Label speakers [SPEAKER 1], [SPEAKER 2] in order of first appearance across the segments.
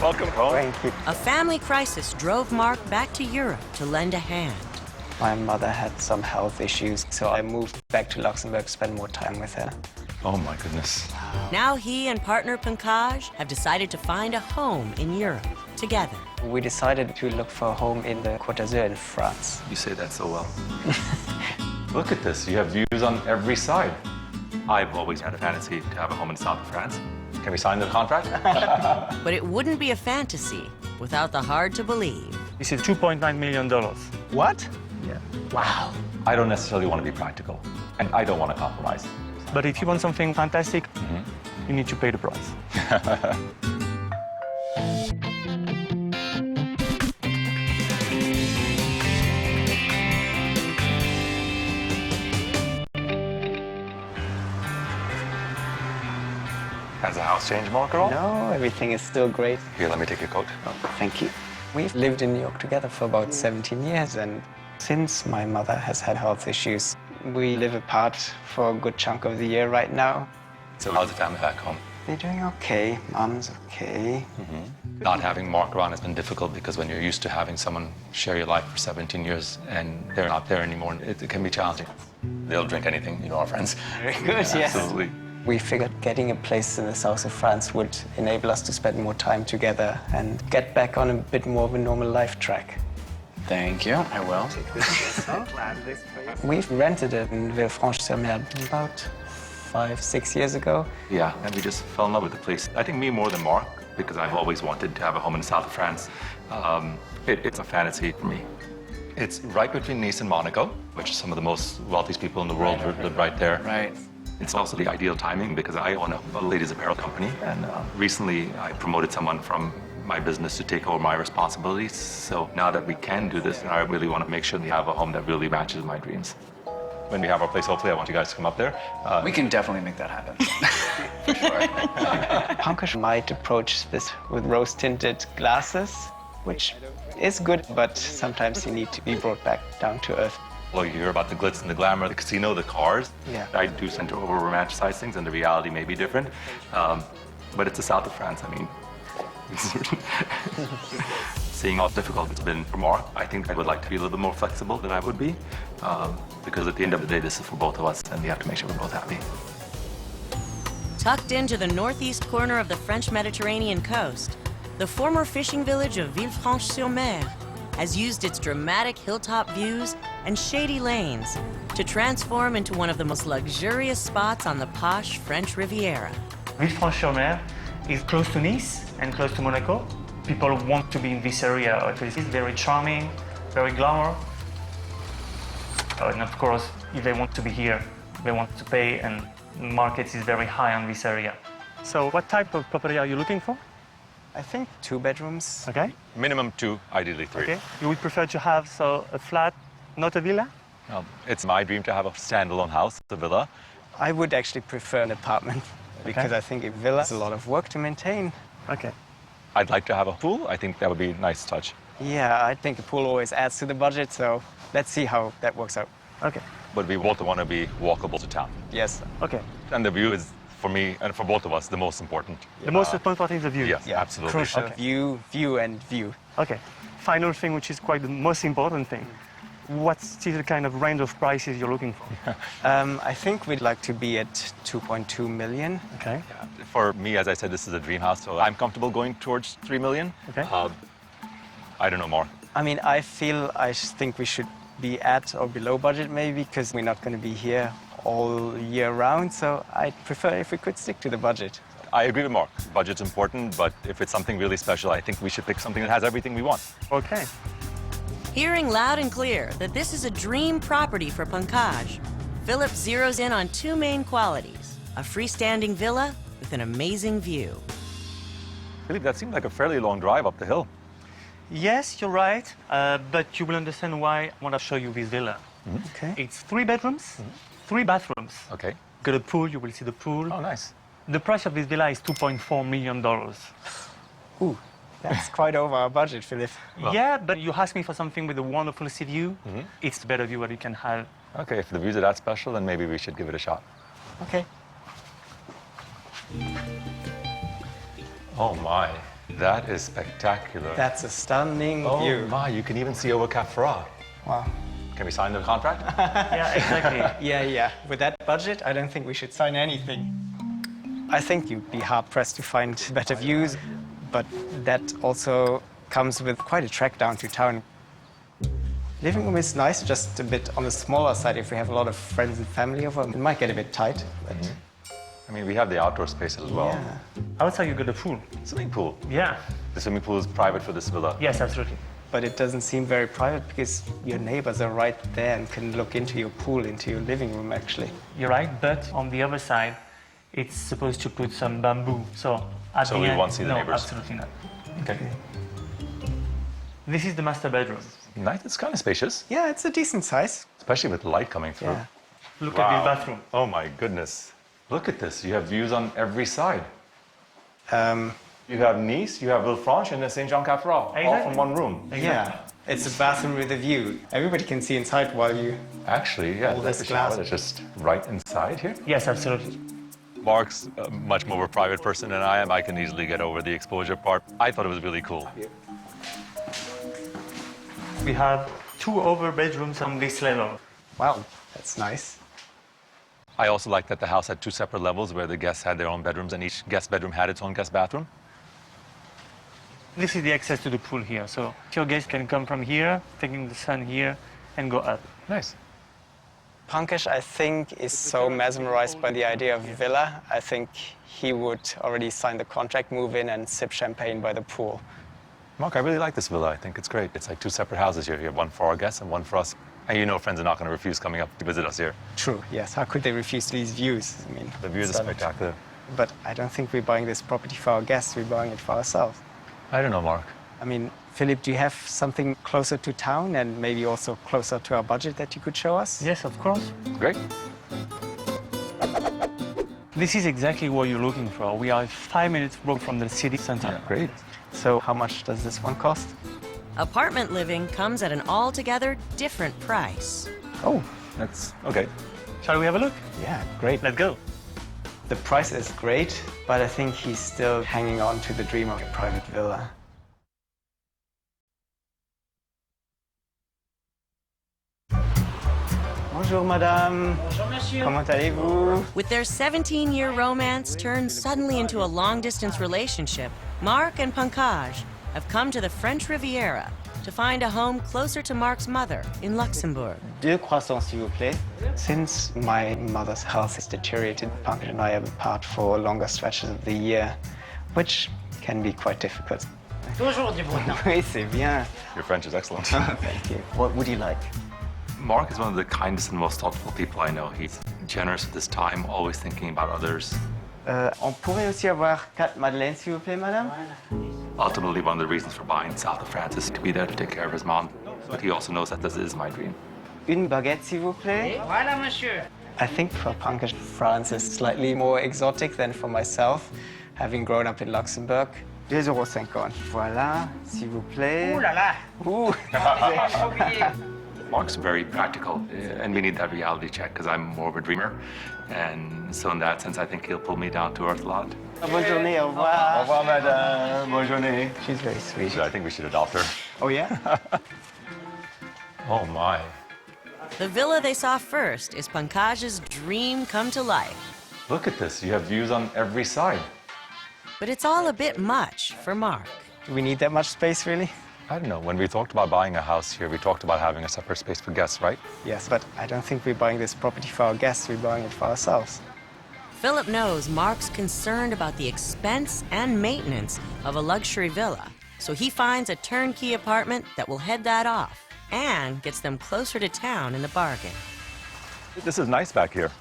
[SPEAKER 1] Welcome home.
[SPEAKER 2] Thank you.
[SPEAKER 3] A family crisis drove Mark back to Europe to lend a hand.
[SPEAKER 2] My mother had some health issues, so I moved back to Luxembourg to spend more time with her.
[SPEAKER 1] Oh my goodness.
[SPEAKER 3] Now he and partner Pankaj have decided to find a home in Europe together.
[SPEAKER 2] We decided to look for a home in the Côte d'Azur in France.
[SPEAKER 1] You say that so well. Look at this. You have views on every side. I've always had a fantasy to have a home in the south of France. Can we sign the contract?
[SPEAKER 3] But it wouldn't be a fantasy without the hard to believe.
[SPEAKER 4] This is $2.9 million.
[SPEAKER 2] What?
[SPEAKER 1] Yeah.
[SPEAKER 2] Wow.
[SPEAKER 1] I don't necessarily want to be practical, and I don't want to compromise.
[SPEAKER 4] But if you want something fantastic, you need to pay the price.
[SPEAKER 1] Has the house changed, Mark, at all?
[SPEAKER 2] No, everything is still great.
[SPEAKER 1] Here, let me take your coat.
[SPEAKER 2] Oh, thank you. We've lived in New York together for about 17 years, and since my mother has had health issues, we live apart for a good chunk of the year right now.
[SPEAKER 1] So how's the family back home?
[SPEAKER 2] They're doing okay. Mom's okay.
[SPEAKER 1] Not having Mark around has been difficult because when you're used to having someone share your life for 17 years and they're not there anymore, it can be challenging. They'll drink anything, you know, our friends.
[SPEAKER 2] Very good, yes.
[SPEAKER 1] Absolutely.
[SPEAKER 2] We figured getting a place in the south of France would enable us to spend more time together and get back on a bit more of a normal life track.
[SPEAKER 5] Thank you. I will.
[SPEAKER 2] We've rented it in Villefranche-sur-Mer about 5-6 years ago.
[SPEAKER 1] Yeah, and we just fell in love with the place. I think me more than Mark, because I've always wanted to have a home in the south of France. It's a fantasy for me. It's right between Nice and Monaco, which is some of the most wealthiest people in the world live right there.
[SPEAKER 5] Right.
[SPEAKER 1] It's also the ideal timing because I own a ladies' apparel company, and recently I promoted someone from my business to take over my responsibilities. So now that we can do this, I really want to make sure we have a home that really matches my dreams. When we have our place, hopefully, I want you guys to come up there.
[SPEAKER 5] We can definitely make that happen. For sure.
[SPEAKER 2] Pankaj might approach this with rose-tinted glasses, which is good, but sometimes you need to be brought back down to earth.
[SPEAKER 1] Well, you hear about the glitz and the glamour, the casino, the cars.
[SPEAKER 2] Yeah.
[SPEAKER 1] I do tend to over-romanticize things, and the reality may be different. But it's the south of France. I mean, seeing how difficult it's been for Mark, I think I would like to be a little bit more flexible than I would be. Because at the end of the day, this is for both of us, and we have to make sure we're both happy.
[SPEAKER 3] Tucked into the northeast corner of the French Mediterranean coast, the former fishing village of Villefranche-sur-Mer has used its dramatic hilltop views and shady lanes to transform into one of the most luxurious spots on the posh French Riviera.
[SPEAKER 4] Villefranche-sur-Mer is close to Nice and close to Monaco. People want to be in this area because it's very charming, very glamour. And of course, if they want to be here, they want to pay, and the market is very high on this area. So what type of property are you looking for?
[SPEAKER 2] I think 2 bedrooms.
[SPEAKER 4] Okay.
[SPEAKER 1] Minimum 2, ideally 3.
[SPEAKER 4] Okay. You would prefer to have a flat, not a villa?
[SPEAKER 1] It's my dream to have a standalone house, a villa.
[SPEAKER 2] I would actually prefer an apartment because I think a villa is a lot of work to maintain.
[SPEAKER 4] Okay.
[SPEAKER 1] I'd like to have a pool. I think that would be a nice touch.
[SPEAKER 2] Yeah, I think a pool always adds to the budget, so let's see how that works out.
[SPEAKER 4] Okay.
[SPEAKER 1] But we both want to be walkable to town.
[SPEAKER 2] Yes.
[SPEAKER 4] Okay.
[SPEAKER 1] And the view is, for me and for both of us, the most important.
[SPEAKER 4] The most important part is the view.
[SPEAKER 1] Yes, absolutely.
[SPEAKER 2] Crucial.
[SPEAKER 4] Okay.
[SPEAKER 2] View, and view.
[SPEAKER 4] Okay. Final thing, which is quite the most important thing. What's the kind of range of prices you're looking for?
[SPEAKER 2] I think we'd like to be at 2.2 million.
[SPEAKER 4] Okay.
[SPEAKER 1] For me, as I said, this is a dream house, so I'm comfortable going towards 3 million.
[SPEAKER 4] Okay.
[SPEAKER 1] I don't know, Mark.
[SPEAKER 2] I mean, I think we should be at or below budget maybe because we're not going to be here all year round, so I'd prefer if we could stick to the budget.
[SPEAKER 1] I agree with Mark. Budget's important, but if it's something really special, I think we should pick something that has everything we want.
[SPEAKER 4] Okay.
[SPEAKER 3] Hearing loud and clear that this is a dream property for Pankaj, Philip zeroes in on 2 main qualities: a freestanding villa with an amazing view.
[SPEAKER 1] Philippe, that seemed like a fairly long drive up the hill.
[SPEAKER 4] Yes, you're right, but you will understand why I want to show you this villa.
[SPEAKER 2] Okay.
[SPEAKER 4] It's 3 bedrooms, 3 bathrooms.
[SPEAKER 1] Okay.
[SPEAKER 4] Got a pool, you will see the pool.
[SPEAKER 1] Oh, nice.
[SPEAKER 4] The price of this villa is $2.4 million.
[SPEAKER 2] Ooh, that's quite over our budget, Philip.
[SPEAKER 1] Well.
[SPEAKER 4] Yeah, but you asked me for something with a wonderful sea view. It's the better view that you can have.
[SPEAKER 1] Okay, if the views are that special, then maybe we should give it a shot.
[SPEAKER 2] Okay.
[SPEAKER 1] Oh, my. That is spectacular.
[SPEAKER 2] That's a stunning
[SPEAKER 1] oh
[SPEAKER 2] view.
[SPEAKER 1] my, you can even see over Cap Ferrat.
[SPEAKER 2] Wow.
[SPEAKER 1] Can we sign the contract?
[SPEAKER 4] Yeah, exactly.
[SPEAKER 2] Yeah. With that budget, I don't think we should sign anything. I think you'd be hard-pressed to find better views, but that also comes with quite a trek down to town. Living room is nice, just a bit on the smaller side. If we have a lot of friends and family over, it might get a bit tight. But
[SPEAKER 1] I mean, we have the outdoor spaces as well.
[SPEAKER 2] yeah.
[SPEAKER 4] Outside you got the pool.
[SPEAKER 1] Swimming pool.
[SPEAKER 4] Yeah.
[SPEAKER 1] The swimming pool is private for this villa.
[SPEAKER 4] Yes, absolutely.
[SPEAKER 2] But it doesn't seem very private because your neighbors are right there and can look into your pool, into your living room, actually.
[SPEAKER 4] You're right, but on the other side, it's supposed to put some bamboo. So at
[SPEAKER 1] So
[SPEAKER 4] the
[SPEAKER 1] we
[SPEAKER 4] end,
[SPEAKER 1] won't see the
[SPEAKER 4] no,
[SPEAKER 1] neighbors?
[SPEAKER 4] absolutely not.
[SPEAKER 1] Okay.
[SPEAKER 4] This is the master bedroom.
[SPEAKER 1] Nice, it's kind of spacious,
[SPEAKER 2] Yeah, it's a decent size.
[SPEAKER 1] especially with the light coming through.
[SPEAKER 2] Yeah.
[SPEAKER 4] Look at the bathroom.
[SPEAKER 1] Oh my goodness. Look at this. You have views on every side. You have Nice, you have Villefranche, and Saint Jean Cap Ferrat, all
[SPEAKER 4] Exactly.
[SPEAKER 1] from one room.
[SPEAKER 2] Yeah, it's a bathroom with a view. Everybody can see inside while you...
[SPEAKER 1] Actually, yeah,
[SPEAKER 2] All this
[SPEAKER 1] the shower
[SPEAKER 2] glass.
[SPEAKER 1] is just right inside here.
[SPEAKER 4] Yes, absolutely.
[SPEAKER 1] Mark's much more of a private person than I am. I can easily get over the exposure part. I thought it was really cool.
[SPEAKER 4] We have 2 over bedrooms on this level.
[SPEAKER 2] Wow, that's nice.
[SPEAKER 1] I also like that the house had 2 separate levels where the guests had their own bedrooms and each guest bedroom had its own guest bathroom.
[SPEAKER 4] This is the access to the pool here. So your guests can come from here, taking the sun here, and go up.
[SPEAKER 1] Nice.
[SPEAKER 2] Pankaj, I think, is so mesmerized by the idea of villa. I think he would already sign the contract, move in, and sip champagne by the pool.
[SPEAKER 1] Mark, I really like this villa. I think it's great. It's like 2 separate houses here. You have one for our guests and one for us. And you know friends are not going to refuse coming up to visit us here.
[SPEAKER 2] True, yes. How could they refuse these views? I mean,
[SPEAKER 1] The views are
[SPEAKER 2] stunning.
[SPEAKER 1] spectacular.
[SPEAKER 2] But I don't think we're buying this property for our guests. We're buying it for ourselves.
[SPEAKER 1] I don't know, Mark.
[SPEAKER 2] I mean, Philip, do you have something closer to town and maybe also closer to our budget that you could show us?
[SPEAKER 4] Yes, of course.
[SPEAKER 1] Great.
[SPEAKER 4] This is exactly what you're looking for. We are 5 minutes walk from the city center.
[SPEAKER 1] Great.
[SPEAKER 2] So how much does this one cost?
[SPEAKER 3] Apartment living comes at an altogether different price.
[SPEAKER 2] Oh,
[SPEAKER 1] That's okay.
[SPEAKER 4] Shall we have a look?
[SPEAKER 2] yeah, great.
[SPEAKER 4] Let's go.
[SPEAKER 2] The price is great, but I think he's still hanging on to the dream of a private villa. Bonjour, madame.
[SPEAKER 6] Bonjour, monsieur.
[SPEAKER 2] Comment allez-vous?
[SPEAKER 3] With their 17-year romance turned suddenly into a long-distance relationship, Mark and Pankaj have come to the French Riviera to find a home closer to Mark's mother in Luxembourg.
[SPEAKER 2] 2 croissants, s'il vous plaît. Since my mother's health has deteriorated, Pankaj and I are apart for longer stretches of the year, which can be quite difficult.
[SPEAKER 6] Toujours du bon temps.
[SPEAKER 2] Oui, c'est bien.
[SPEAKER 1] Your French is excellent.
[SPEAKER 2] Thank you. What would you like?
[SPEAKER 1] Mark is one of the kindest and most thoughtful people I know. He's generous with his time, always thinking about others.
[SPEAKER 2] On pourrait aussi avoir 4 madeleines, s'il vous plaît, madame?
[SPEAKER 1] Ultimately, one of the reasons for buying south of France is to be there to take care of his mom. But he also knows that this is my dream.
[SPEAKER 2] Une baguette, s'il vous plaît?
[SPEAKER 6] Et voilà, monsieur.
[SPEAKER 2] I think for Pankaj, France is slightly more exotic than for myself, having grown up in Luxembourg. 2,50 €. Voilà, s'il vous plaît.
[SPEAKER 6] Ouh là là.
[SPEAKER 2] Ouh.
[SPEAKER 6] Faut oublier.
[SPEAKER 1] Mark's very practical, and we need that reality check because I'm more of a dreamer. And so in that sense, I think he'll pull me down to earth a lot.
[SPEAKER 2] Bonne journée, au revoir.
[SPEAKER 1] Au revoir, madame. Bonne journée.
[SPEAKER 2] She's very sweet.
[SPEAKER 1] I think we should adopt her.
[SPEAKER 2] Oh, yeah?
[SPEAKER 1] Oh, my.
[SPEAKER 3] The villa they saw first is Pankaj's dream come to life.
[SPEAKER 1] Look at this. You have views on every side.
[SPEAKER 3] But it's all a bit much for Mark.
[SPEAKER 2] Do we need that much space, really?
[SPEAKER 1] I don't know. When we talked about buying a house here, we talked about having a separate space for guests, right?
[SPEAKER 2] Yes, but I don't think we're buying this property for our guests. We're buying it for ourselves.
[SPEAKER 3] Philip knows Mark's concerned about the expense and maintenance of a luxury villa, so he finds a turnkey apartment that will head that off and gets them closer to town in the bargain.
[SPEAKER 1] This is nice back here.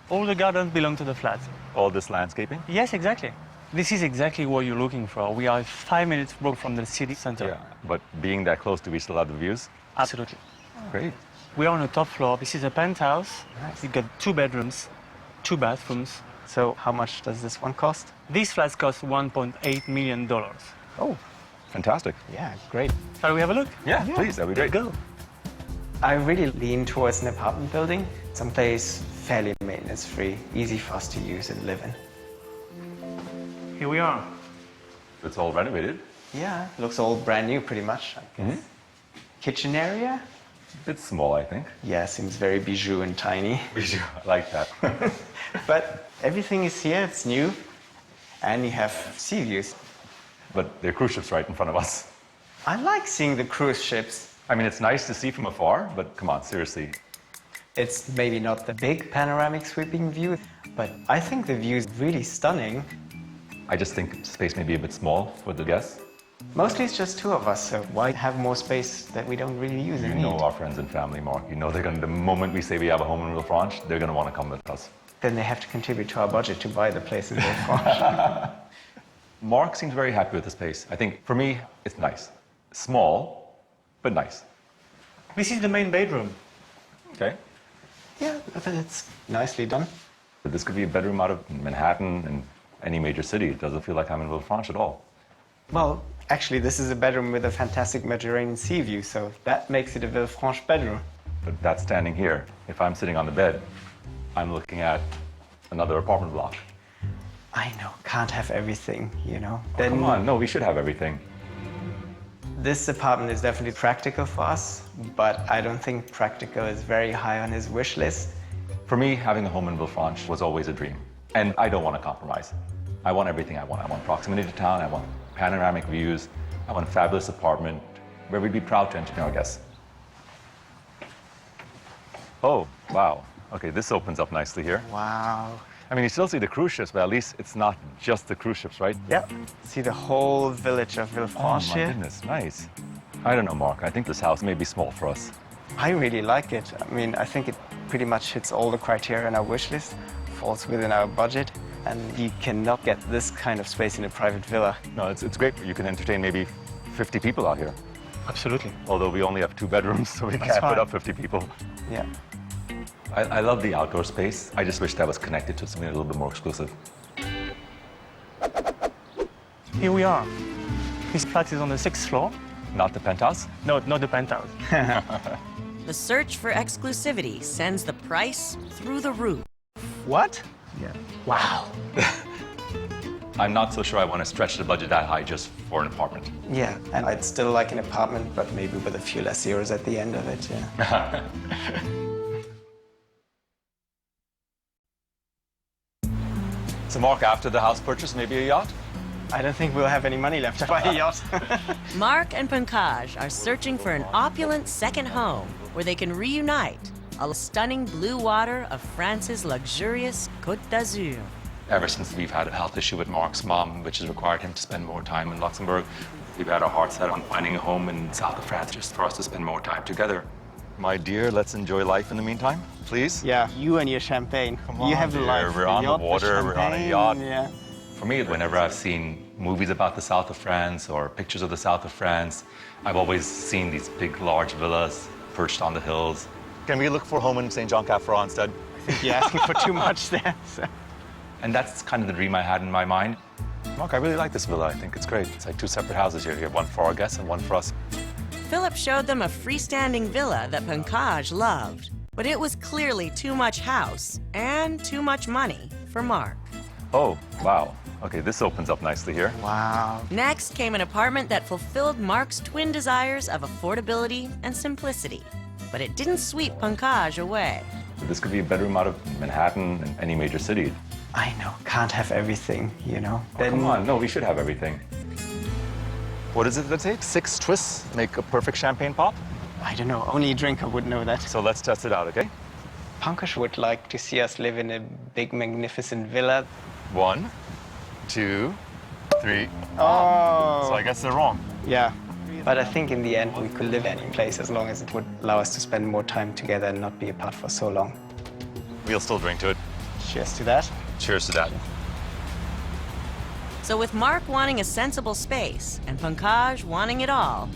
[SPEAKER 4] All the gardens belong to the flat.
[SPEAKER 1] All this landscaping.
[SPEAKER 4] Yes, exactly. This is exactly what you're looking for. We are 5 minutes walk from the city center.
[SPEAKER 1] Yeah, but being that close, do we still have the views?
[SPEAKER 4] Absolutely.
[SPEAKER 1] Great.
[SPEAKER 4] We are on the top floor. This is a penthouse. You've got 2 bedrooms, 2 bathrooms.
[SPEAKER 2] So how much does this one cost?
[SPEAKER 4] These flats cost $1.8 million.
[SPEAKER 2] Oh,
[SPEAKER 1] Fantastic.
[SPEAKER 2] yeah, great.
[SPEAKER 4] Shall we have a look?
[SPEAKER 1] Yeah, please, that'd be great.
[SPEAKER 4] Go.
[SPEAKER 2] I really lean towards an apartment building, someplace fairly maintenance-free, easy for us to use and live in.
[SPEAKER 4] Here we are.
[SPEAKER 1] It's all renovated.
[SPEAKER 2] Yeah, looks all brand new pretty much, I guess. Kitchen area?
[SPEAKER 1] It's small, I think.
[SPEAKER 2] Yeah, seems very bijou and tiny.
[SPEAKER 1] I like that.
[SPEAKER 2] But everything is here, it's new. And you have sea views.
[SPEAKER 1] But there are cruise ships right in front of us.
[SPEAKER 2] I like seeing the cruise ships.
[SPEAKER 1] I mean, it's nice to see from afar, but come on, seriously.
[SPEAKER 2] It's maybe not the big panoramic sweeping view, but I think the view is really stunning.
[SPEAKER 1] I just think space may be a bit small for the guests.
[SPEAKER 2] Mostly it's just two of us, so why have more space that we don't really use
[SPEAKER 1] You
[SPEAKER 2] and
[SPEAKER 1] know
[SPEAKER 2] need?
[SPEAKER 1] our friends and family, Mark. You know they're going to, the moment we say we have a home in Villefranche, they're going to want to come with us.
[SPEAKER 2] Then they have to contribute to our budget to buy the place in Villefranche.
[SPEAKER 1] Mark seems very happy with the space. I think, for me, it's nice. Small, but nice.
[SPEAKER 4] This is the main bedroom.
[SPEAKER 1] Okay.
[SPEAKER 2] Yeah, but it's nicely done.
[SPEAKER 1] This could be a bedroom out of Manhattan and any major city. It doesn't feel like I'm in Villefranche at all.
[SPEAKER 2] Well, actually, this is a bedroom with a fantastic Mediterranean sea view, so that makes it a Villefranche bedroom.
[SPEAKER 1] But that's standing here. If I'm sitting on the bed, I'm looking at another apartment block.
[SPEAKER 2] I know, can't have everything, you know.
[SPEAKER 1] Oh, come on, no, we should have everything.
[SPEAKER 2] This apartment is definitely practical for us, but I don't think practical is very high on his wish list.
[SPEAKER 1] For me, having a home in Villefranche was always a dream. And I don't want to compromise. I want everything I want. I want proximity to town, I want panoramic views, I want a fabulous apartment where we'd be proud to entertain our guests. Oh, wow. Okay, this opens up nicely here.
[SPEAKER 2] Wow.
[SPEAKER 1] I mean, you still see the cruise ships, but at least it's not just the cruise ships, right?
[SPEAKER 2] Yep. See the whole village of
[SPEAKER 1] Oh,
[SPEAKER 2] Villefranche
[SPEAKER 1] my
[SPEAKER 2] here.
[SPEAKER 1] goodness, nice. I don't know, Mark. I think this house may be small for us.
[SPEAKER 2] I really like it. I mean, I think it pretty much hits all the criteria on our wish list, falls within our budget, and you cannot get this kind of space in a private villa.
[SPEAKER 1] No, it's great. You can entertain maybe 50 people out here.
[SPEAKER 4] Absolutely.
[SPEAKER 1] Although we only have 2 bedrooms, so we can't put
[SPEAKER 4] fine.
[SPEAKER 1] up 50 people.
[SPEAKER 2] Yeah.
[SPEAKER 1] I love the outdoor space. I just wish that was connected to something a little bit more exclusive.
[SPEAKER 4] Here we are. This flat is on the 6th floor.
[SPEAKER 1] Not the penthouse?
[SPEAKER 4] No, not the penthouse.
[SPEAKER 3] The search for exclusivity sends the price through the roof.
[SPEAKER 2] What?
[SPEAKER 4] Yeah.
[SPEAKER 2] Wow.
[SPEAKER 1] I'm not so sure I want to stretch the budget that high just for an apartment.
[SPEAKER 2] Yeah, and I'd still like an apartment, but maybe with a few less zeros at the end of it, yeah.
[SPEAKER 1] So Mark, after the house purchase, maybe a yacht?
[SPEAKER 2] I don't think we'll have any money left to buy a yacht.
[SPEAKER 3] Mark and Pankaj are searching for an opulent second home where they can reunite a stunning blue water of France's luxurious Côte d'Azur.
[SPEAKER 1] Ever since we've had a health issue with Mark's mom, which has required him to spend more time in Luxembourg, we've had our hearts set on finding a home in south of France just for us to spend more time together. My dear, let's enjoy life in the meantime, please.
[SPEAKER 2] Yeah, you and your champagne.
[SPEAKER 1] Come
[SPEAKER 2] you
[SPEAKER 1] on,
[SPEAKER 2] have the
[SPEAKER 1] dear.
[SPEAKER 2] life.
[SPEAKER 1] We're on the
[SPEAKER 2] yacht,
[SPEAKER 1] water, we're on a
[SPEAKER 2] champagne,
[SPEAKER 1] yacht.
[SPEAKER 2] Yeah.
[SPEAKER 1] For me, whenever I've seen movies about the south of France or pictures of the south of France, I've always seen these big, large villas perched on the hills. Can we look for a home in St. Jean-Cap-Ferrat instead?
[SPEAKER 2] You're asking for too much there. So.
[SPEAKER 1] And that's kind of the dream I had in my mind. Mark, I really like this villa. I think it's great. It's like 2 separate houses here. You have one for our guests and one for us.
[SPEAKER 3] Philip showed them a freestanding villa that Pankaj loved, but it was clearly too much house and too much money for Mark.
[SPEAKER 1] Oh, wow. Okay, this opens up nicely here.
[SPEAKER 2] Wow.
[SPEAKER 3] Next came an apartment that fulfilled Mark's twin desires of affordability and simplicity, but it didn't sweep Pankaj away.
[SPEAKER 1] This could be a bedroom out of Manhattan and any major city.
[SPEAKER 2] I know, can't have everything, you know.
[SPEAKER 1] Oh, come on, no, we should have everything. What is it that say? 6 twists make a perfect champagne pop?
[SPEAKER 2] I don't know, only a drinker would know that.
[SPEAKER 1] So let's test it out, okay?
[SPEAKER 2] Pankaj would like to see us live in a big, magnificent villa.
[SPEAKER 1] 1, 2, 3.
[SPEAKER 2] Oh.
[SPEAKER 1] So I guess they're wrong.
[SPEAKER 2] Yeah. But I think in the end we could live any place as long as it would allow us to spend more time together and not be apart for so long.
[SPEAKER 1] We'll still drink to it.
[SPEAKER 2] Cheers to that.
[SPEAKER 1] Cheers to that.
[SPEAKER 3] So with Mark wanting a sensible space and Pankaj wanting it all,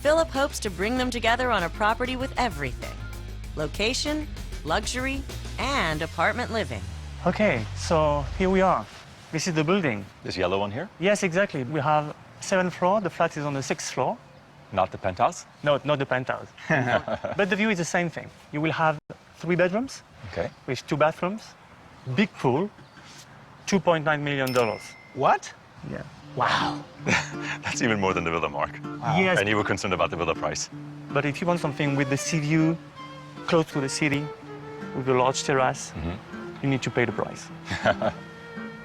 [SPEAKER 3] Philip hopes to bring them together on a property with everything: location, luxury, and apartment living.
[SPEAKER 4] Okay, so here we are. This is the building.
[SPEAKER 1] This yellow one here?
[SPEAKER 4] Yes, exactly. We have 7th floor. The flat is on the 6th floor.
[SPEAKER 1] Not the penthouse?
[SPEAKER 4] No, not the penthouse. But the view is the same thing. You will have 3 bedrooms
[SPEAKER 1] Okay.
[SPEAKER 4] with 2 bathrooms, big pool, $2.9 million.
[SPEAKER 2] What?
[SPEAKER 4] Yeah. Wow.
[SPEAKER 1] That's even more than the villa, Mark.
[SPEAKER 4] Yes.
[SPEAKER 1] And you were concerned about the villa price.
[SPEAKER 4] But if you want something with the sea view, close to the city, with a large terrace, you need to pay the price.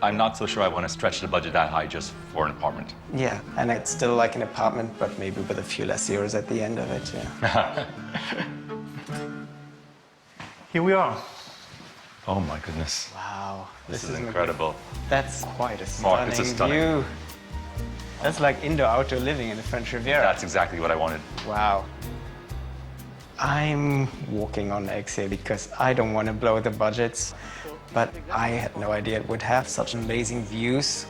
[SPEAKER 1] I'm not so sure I want to stretch the budget that high just for an apartment.
[SPEAKER 2] Yeah, and it's still like an apartment, but maybe with a few less euros at the end of it, yeah.
[SPEAKER 4] Here we are.
[SPEAKER 1] Oh my goodness.
[SPEAKER 2] Wow.
[SPEAKER 1] This is incredible.
[SPEAKER 2] That's quite a
[SPEAKER 1] Mark, it's a stunning
[SPEAKER 2] view. That's like indoor-outdoor living in the French Riviera.
[SPEAKER 1] That's exactly what I wanted.
[SPEAKER 2] Wow. I'm walking on eggs here because I don't want to blow the budgets, but I had no idea it would have such amazing views.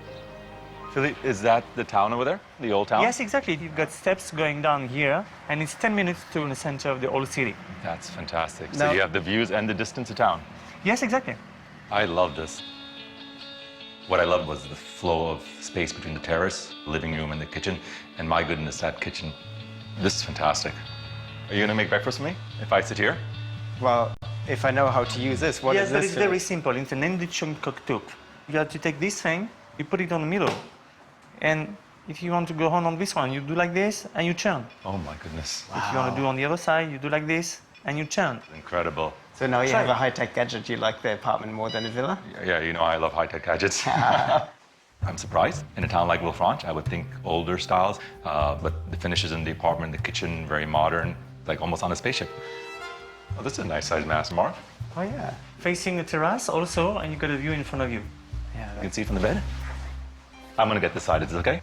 [SPEAKER 1] Philippe, is that the town over there? The old town?
[SPEAKER 4] Yes, exactly. You've got steps going down here, and it's 10 minutes to the center of the old city.
[SPEAKER 1] That's fantastic.
[SPEAKER 2] Now-
[SPEAKER 1] So you have the views and the distance to town.
[SPEAKER 4] Yes, exactly.
[SPEAKER 1] I love this. What I loved was the flow of space between the terrace, living room, and the kitchen. And my goodness, that kitchen, this is fantastic. Are you gonna make breakfast for me if I sit here?
[SPEAKER 2] Well, if I know how to use this, what is
[SPEAKER 4] Yes, but
[SPEAKER 2] this?
[SPEAKER 4] it's very simple. It's an induction cooktop. You have to take this thing, you put it on the middle, and if you want to go on this one, you do like this and you turn.
[SPEAKER 1] Oh my goodness.
[SPEAKER 4] If you want to do on the other side, you do like this and you turn.
[SPEAKER 1] Incredible.
[SPEAKER 2] So now you
[SPEAKER 4] Try
[SPEAKER 2] have a
[SPEAKER 4] it.
[SPEAKER 2] high-tech gadget. You like the apartment more than a villa?
[SPEAKER 1] Yeah, you know I love high-tech gadgets. I'm surprised. In a town like Villefranche, I would think older styles, but the finishes in the apartment, the kitchen, very modern, like almost on a spaceship. Oh, this is a nice size mass, Mark.
[SPEAKER 2] Oh, yeah.
[SPEAKER 4] Facing the terrace also, and you've got a view in front of you.
[SPEAKER 2] Yeah.
[SPEAKER 1] You can see from the bed. I'm gonna get this side, is it okay?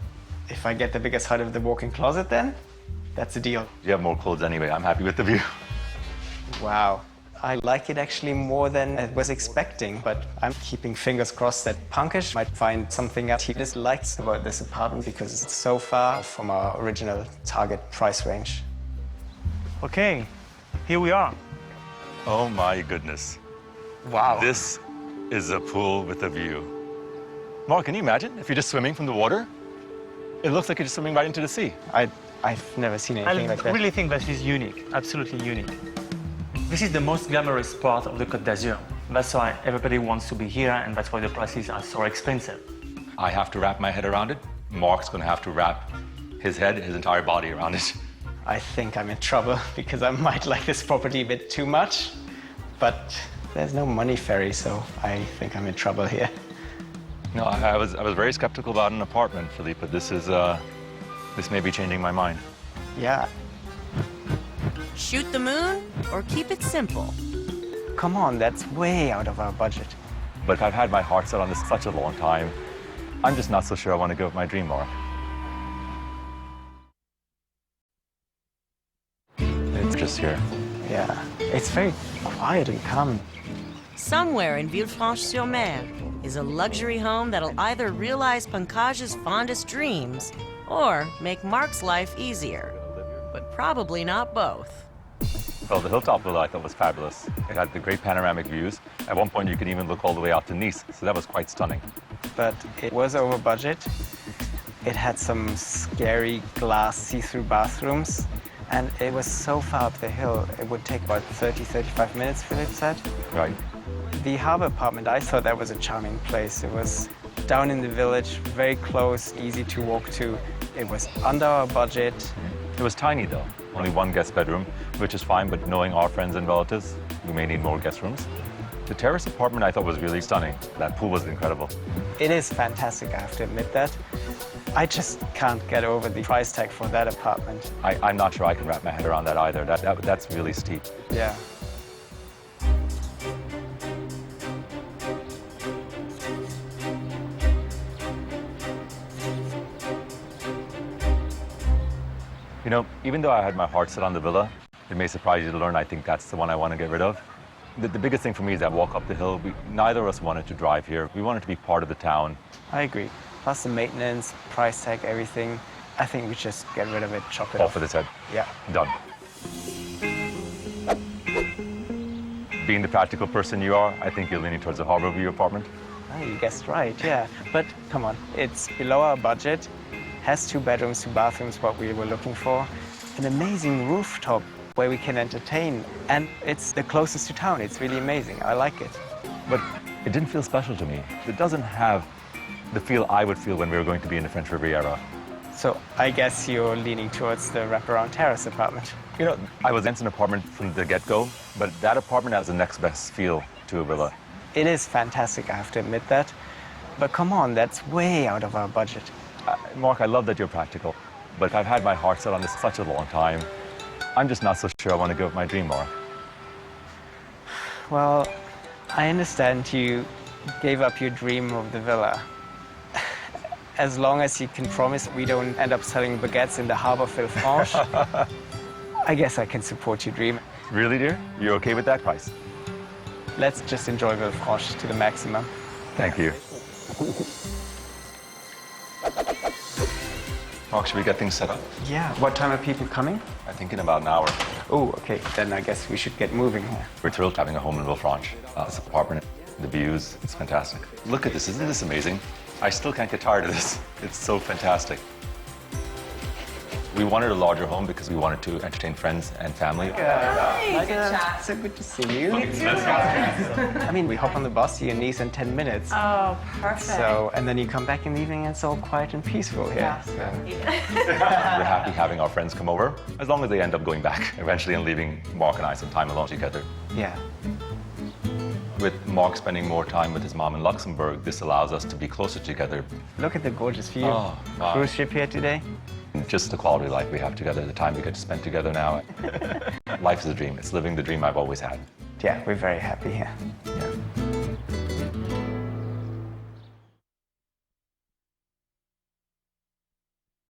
[SPEAKER 2] If I get the biggest height of the walk-in closet, then that's a deal.
[SPEAKER 1] You have more clothes anyway. I'm happy with the view.
[SPEAKER 2] Wow. I like it actually more than I was expecting, but I'm keeping fingers crossed that Pankaj might find something that he dislikes about this apartment because it's so far from our original target price range.
[SPEAKER 4] Okay, here we are.
[SPEAKER 1] Oh my goodness.
[SPEAKER 2] Wow.
[SPEAKER 1] This is a pool with a view. Mark, can you imagine if you're just swimming from the water? It looks like you're just swimming right into the sea.
[SPEAKER 2] I've never seen anything
[SPEAKER 4] I
[SPEAKER 2] like that.
[SPEAKER 4] really think that is unique, absolutely unique. This is the most glamorous part of the Côte d'Azur. That's why everybody wants to be here, and that's why the prices are so expensive.
[SPEAKER 1] I have to wrap my head around it. Mark's gonna have to wrap his head, his entire body around it.
[SPEAKER 2] I think I'm in trouble because I might like this property a bit too much, but there's no money ferry, so I think I'm in trouble here.
[SPEAKER 1] No, I was very skeptical about an apartment, Philippe, but this may be changing my mind.
[SPEAKER 2] Yeah,
[SPEAKER 3] Shoot the moon or keep it simple?
[SPEAKER 2] come on, that's way out of our budget.
[SPEAKER 1] But I've had my heart set on this such a long time. I'm just not so sure I want to go with my dream, Mark. It's just here.
[SPEAKER 2] Yeah, it's very quiet and calm.
[SPEAKER 3] Somewhere in Villefranche-sur-Mer is a luxury home that'll either realize Pankaj's fondest dreams or make Mark's life easier. But probably not both.
[SPEAKER 1] Well, the hilltop villa I thought was fabulous. It had the great panoramic views. At one point, you could even look all the way out to Nice, so that was quite stunning.
[SPEAKER 2] But it was over budget. It had some scary glass see-through bathrooms, and it was so far up the hill, it would take about 35 minutes, Philip said.
[SPEAKER 1] Right.
[SPEAKER 2] The harbor apartment, I thought that was a charming place. It was down in the village, very close, easy to walk to. It was under our budget.
[SPEAKER 1] It was tiny, though. Only one guest bedroom, which is fine, but knowing our friends and relatives, we may need more guest rooms. The terrace apartment I thought was really stunning. That pool was incredible.
[SPEAKER 2] It is fantastic, I have to admit that. I just can't get over the price tag for that apartment.
[SPEAKER 1] I'm not sure I can wrap my head around that either. That's really steep.
[SPEAKER 2] Yeah.
[SPEAKER 1] You know, even though I had my heart set on the villa, it may surprise you to learn I think that's the one I want to get rid of. The biggest thing for me is that walk up the hill. Neither of us wanted to drive here. We wanted to be part of the town.
[SPEAKER 2] I agree. Plus the maintenance, price tag, everything. I think we just get rid of it, chop it
[SPEAKER 1] Off
[SPEAKER 2] off.
[SPEAKER 1] with its head.
[SPEAKER 2] Yeah.
[SPEAKER 1] Done. Being the practical person you are, I think you're leaning towards the harbor view apartment.
[SPEAKER 2] Oh, you guessed right, yeah. But come on, it's below our budget, has 2 bedrooms, 2 bathrooms, what we were looking for. An amazing rooftop where we can entertain. And it's the closest to town. It's really amazing. I like it.
[SPEAKER 1] But it didn't feel special to me. It doesn't have the feel I would feel when we were going to be in the French Riviera.
[SPEAKER 2] So I guess you're leaning towards the wraparound terrace apartment.
[SPEAKER 1] You know, I was in an apartment from the get-go, but that apartment has the next best feel to a villa.
[SPEAKER 2] It is fantastic, I have to admit that. But come on, that's way out of our budget.
[SPEAKER 1] Mark, I love that you're practical, but I've had my heart set on this such a long time. I'm just not so sure I want to give up my dream, Mark.
[SPEAKER 2] Well, I understand you gave up your dream of the villa. As long as you can promise we don't end up selling baguettes in the harbor of Villefranche, I guess I can support your dream.
[SPEAKER 1] Really, dear? You're okay with that price?
[SPEAKER 2] Let's just enjoy Villefranche to the maximum.
[SPEAKER 1] Thank you. Mark, should we get things set up?
[SPEAKER 2] Yeah. What time are people coming?
[SPEAKER 1] I think in about an hour.
[SPEAKER 2] Oh, okay. Then I guess we should get moving here.
[SPEAKER 1] We're thrilled having a home in Villefranche. This apartment, the views, it's fantastic. Look at this, isn't this amazing? I still can't get tired of this. It's so fantastic. We wanted a larger home because we wanted to entertain friends and family.
[SPEAKER 2] So good to see you. I mean, we hop on the bus to your niece in 10 minutes.
[SPEAKER 7] Oh, perfect.
[SPEAKER 2] So, and then you come back in the evening and it's all quiet and peaceful here.
[SPEAKER 7] Yeah.
[SPEAKER 2] So.
[SPEAKER 1] We're happy having our friends come over, as long as they end up going back eventually and leaving Mark and I some time alone together.
[SPEAKER 2] Yeah.
[SPEAKER 1] With Mark spending more time with his mom in Luxembourg, this allows us to be closer together.
[SPEAKER 2] Look at the gorgeous view.
[SPEAKER 1] Oh, wow.
[SPEAKER 2] Cruise ship here today.
[SPEAKER 1] And just the quality of life we have together, the time we get to spend together now. Life is a dream. It's living the dream I've always had.
[SPEAKER 2] Yeah, we're very happy here.
[SPEAKER 1] Yeah.